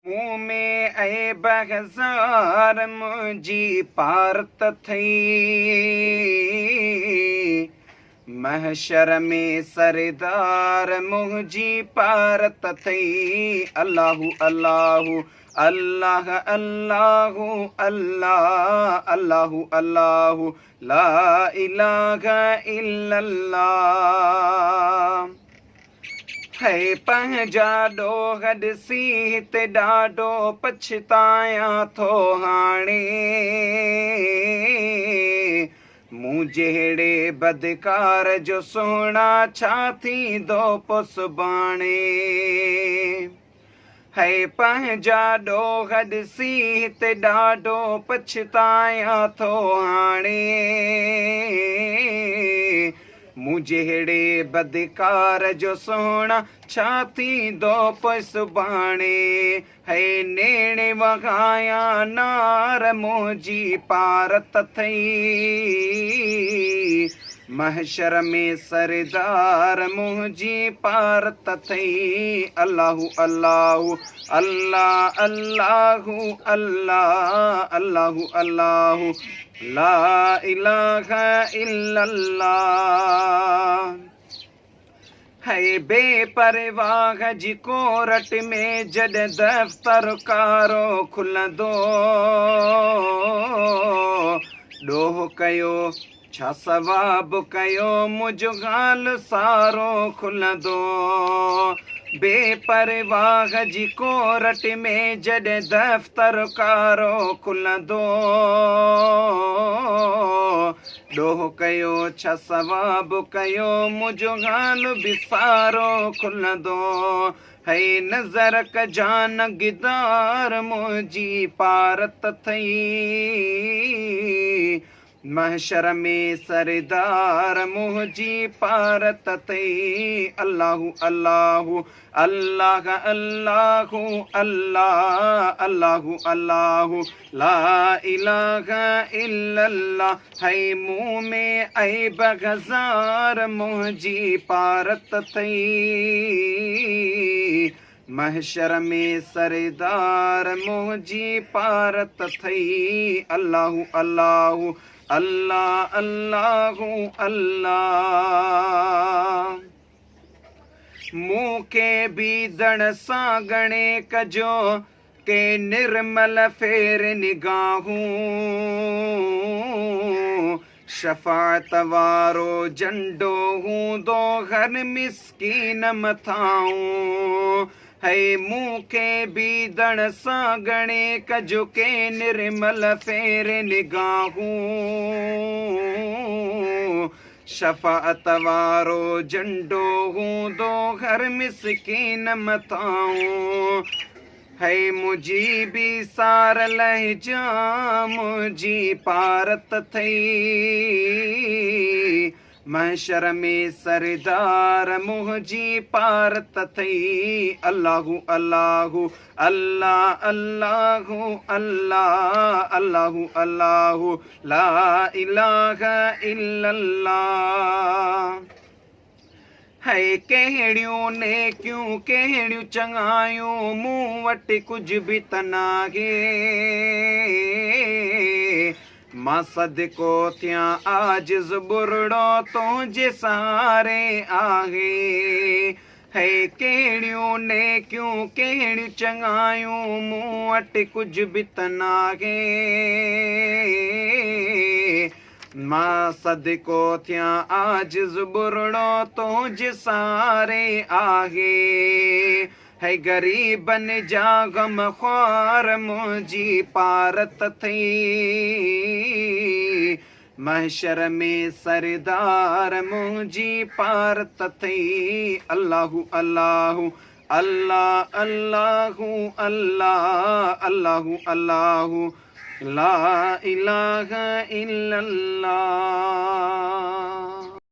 मुँह में ऐब हज़ार मुंहिंजी पारत थई, महशर में सरदार मुंहिंजी पारत थई। अल्लाहु अल्लाहु अल्लाह अल्लाहु अल्लाह अल्लाहु अल्लाहु ला इलाहा इल्लल्लाह। है पंहिंजा ॾोह ॾिसी हिते ॾाढो पछतायां थो हाणे, मूं जहिड़े बदकार जो सोना छा थींदो पोइ सुभाणे। है पंहिंजा ॾोह ॾिसी हिते ॾाढो पछतायां थो हाणे, मूं जहिड़े बदकार जो सोना छा थींदो पोइ सुभाणे। है नेणे वहाया नार मुंहिंजी पारत थई, महशर में सरदार मुंहिंजी पारत थई। अल्लाहु अल्लाहु अल्लाह अल्लाहु अल्लाह अल्लाहु अल्लाहु ला इलाहा इल्लल्लाह। है बेपरवाह जी कोरट में जॾहिं दफ़्तर कारो खुलंदो, ॾोह कयो छा सवाब कयो मुंहिंजो ॻाल्हि सारो खुलंदो। बेपरवाह जी कोरट में जॾहिं दफ़्तर कारो खुलंदो, ॾोह कयो छा सवाब कयो मुंहिंजो ॻाल्हि बि सारो खुलंदो। है नज़र कजान गिदार मुंहिंजी पारत थई, महशर में सरदार मुंहिंजी पारत थई। अल्लाहु अल्लाहु अल्लाह अल्लाहु अल्लाह अल्लाहु अल्लाहु ला इलाहा इल्लल्लाह। है मुँह में ऐब हज़ार मुंहिंजी पारत थई, महशर में सरदार मुंहिंजी पारत थई। अल्लाहु अल्लाहु अल्लाह अल्लाहु अल्लाह। मुँह के बीदड़ सां गणे कजो के निर्मल फेर निगाहूं, शफ़ाअत वारो झंडो हूंदो हर मिस्कीन मथाऊं। है मुँह के बीदड़ सां गणे कजो के निर्मल फेर निगाहूं, शफ़ाअत वारो झंडो हूंदो हर मिस्कीन मथाऊं। है मुंहिंजी बि सार लहिजा मुंहिंजी पारत थई, महशर में सरदार मुंहिंजी पारत थई। अल्लाहु अल्लाहु अल्लाह अल्लाहु अल्लाह अल्लाहु अल्लाहु ला इलाहा इल्लल्लाह। है कहिड़ियूं नेकियूं कहिड़ियूं चङायूं मूं वटि कुझु बि त नाहे, मां सदिको थियां आजिज़ बुरड़ो तुंहिंजे सहारे आहे। है कहिड़ियूं नेकियूं कहिड़ियूं चङायूं मूं वटि कुझु बि त नाहे, मां सदिको थियां आजिज़ बुरड़ो तुंहिंजे सहारे आहे। है ग़रीबनि जा ग़म ख़्वार मुंहिंजी पारत थई, महशर में सरदार मुंहिंजी पारत थई। अल्लाहु अल्लाहु अल्लाह अल्लाहु अल्लाह अल्लाहु अल्लाहु ला इलाहा इल्लल्लाह।